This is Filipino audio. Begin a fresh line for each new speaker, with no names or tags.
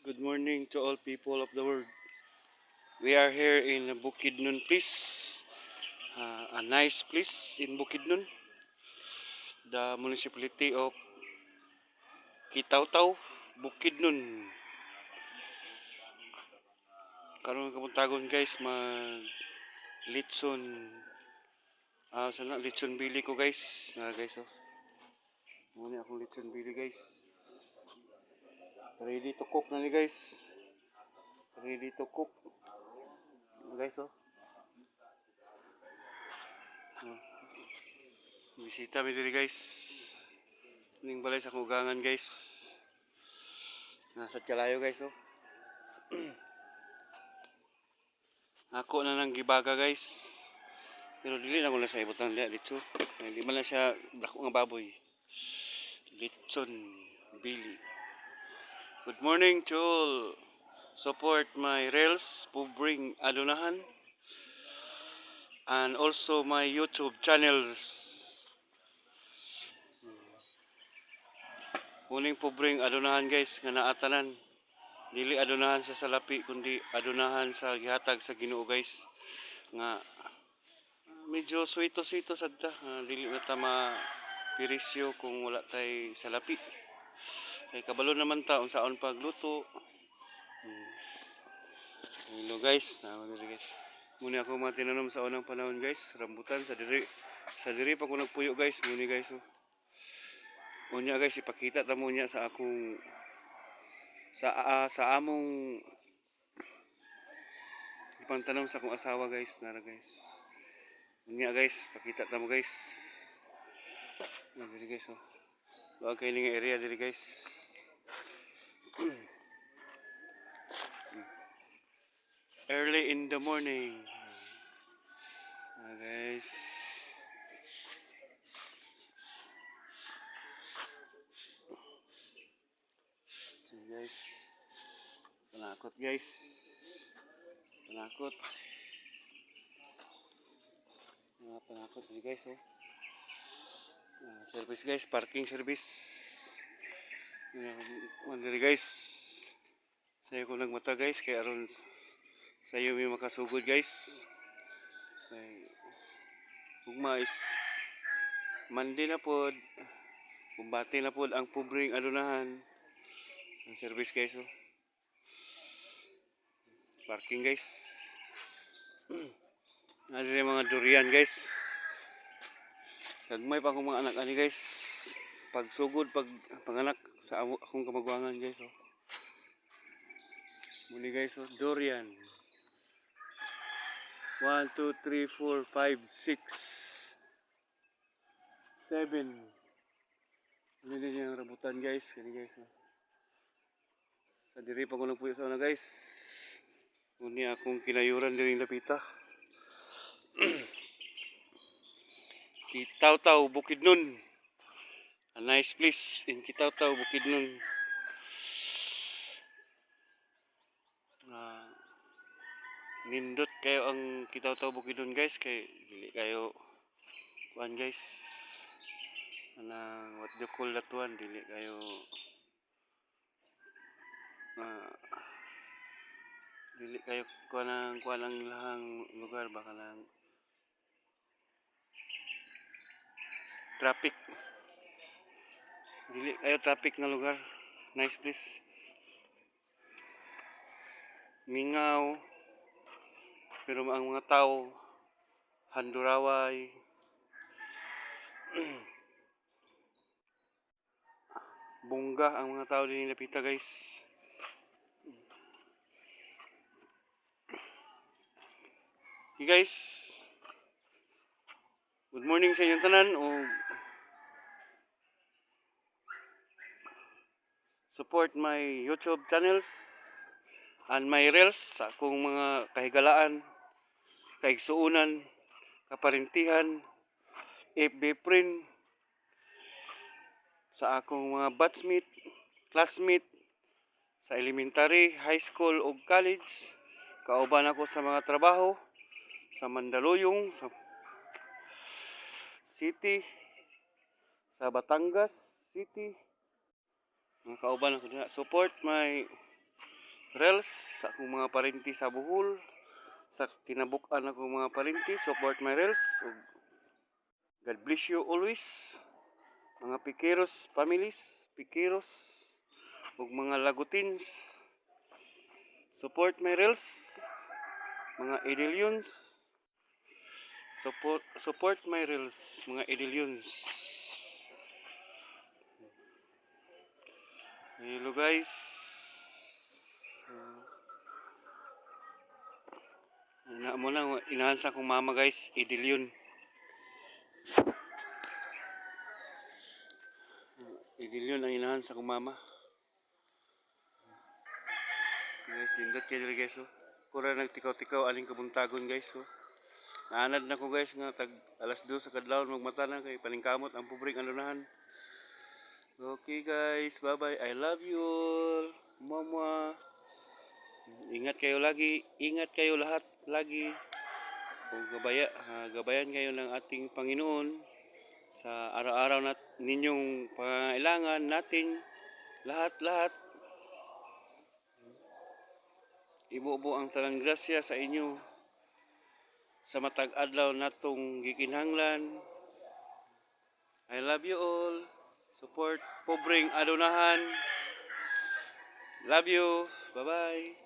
Good morning to all people of the world. We are here in Bukidnon, place. A nice place in Bukidnon, the municipality of Kitaw-Taw, Bukidnon. Karon kapuntagon guys, mag litson. Sana litson bili ko guys. Guys oh. Muna akong litson bili guys. Ready to cook na ni guys. Ready to cook. Guys oh. Bisita mi diri guys. Ning balay sa kugangan guys. Nasa Kalayo guys oh. Ako na nang gibaga guys. Pero dili na ko na sa ibutan dia dito. Hindi man na siya dako nga baboy. Litson Billy. Good morning to all. Support my Reels Pubring Adunahan and also my YouTube channels. Muning Pubring Adunahan guys nga naatanan. Dili adunahan sa salapi kundi adunahan sa gihatag sa Ginoo guys. Nga medyo sweeto-sweeto sadta. Dili na ta mapirisyo kung wala tay salapi. Kay kabalo naman ta unsaon pagluto. Hello guys, guys. Muna ako mga tinanom sa unang panahon guys, rambutan sa diri pa ko nagpuyo guys, muni guys oh. Unya guys, ipakita ta mo niya sa akong sa among ipangtanom sa akong asawa guys, nara guys. Unya guys, pakita ta mo guys. Diri guys oh. Luag kay ning area diri guys. Early in the morning. Guys. So guys. Panakot guys. Panakot. Panakot ini guys oh. Service guys, parking service. Diri guys. Sayo ko nagmata guys kay aron sayo may makasugod guys. Kay ugma is Monday na pod. Kumbati na pod ang Pubring Adunahan. Ang service guys oh. Parking guys. Nadiri mga durian guys. Gagmay pa akong mga anak ani guys. Pagsugod panganak sa akong kamagwangan guys oh. Muni guys oh, durian. 1 2 3 4 5 6 7. Ini yung rambutan guys, ini guys oh. Sa diri pa ko nagpuyo sa una guys. Muni akong kinayuran diri lapita. Kitaw-Taw, Bukidnon. A nice place in Kitaw-Taw, Bukidnon. Nindot kayo ang Kitaw-Taw, Bukidnon guys. Kay dili kayo kuan guys. What do you call that one? Dili kayo dili kayo kuan ang lahang lugar baka lang traffic. Dili kayo traffic na lugar. Nice place. Mingaw. Pero ang mga tao handuraway. Bungga ang mga tao din lapita guys. Okay guys. Good morning sa inyong tanan o support my YouTube channels and my Reels sa akong mga kahigalaan, kaigsuunan, kaparintihan, FB friend, sa akong mga batchmate, classmate, sa elementary, high school o college, kauban ako sa mga trabaho, sa Mandaluyong, sa City, sa Batangas City, mga kauban ako. Support my reels sa akong mga parinti sa Bohol, sa kinabuk-an akong mga parinti. Support my reels. Ug God bless you always. Mga Piqueros families, Piqueros, ug mga Lagutins. Support my reels. Mga Idilions. Support my reels, mga Idilions. Hello guys. Ina mo lang inahan sa akong mama guys, Idilion. Idilion ang inahan sa akong mama. Guys, dindot kayo dili guys oh. Kura nagtikaw-tikaw aling kabuntagon guys oh. Naanad na ko guys nga tag alas 2 sa kadlawon magmata na kay paningkamot ang pubring alunahan. Okay guys, bye bye. I love you all. Mama. Ingat kayo lagi, ingat kayo lahat lagi. Kung gabayan kayo ng ating Panginoon sa araw-araw ninyong pangailangan natin lahat-lahat. Ibubo ang talang grasya sa inyo sa matag adlaw natong gikinahanglan. I love you all. Support pobreng adunahan. Love you. Bye-bye.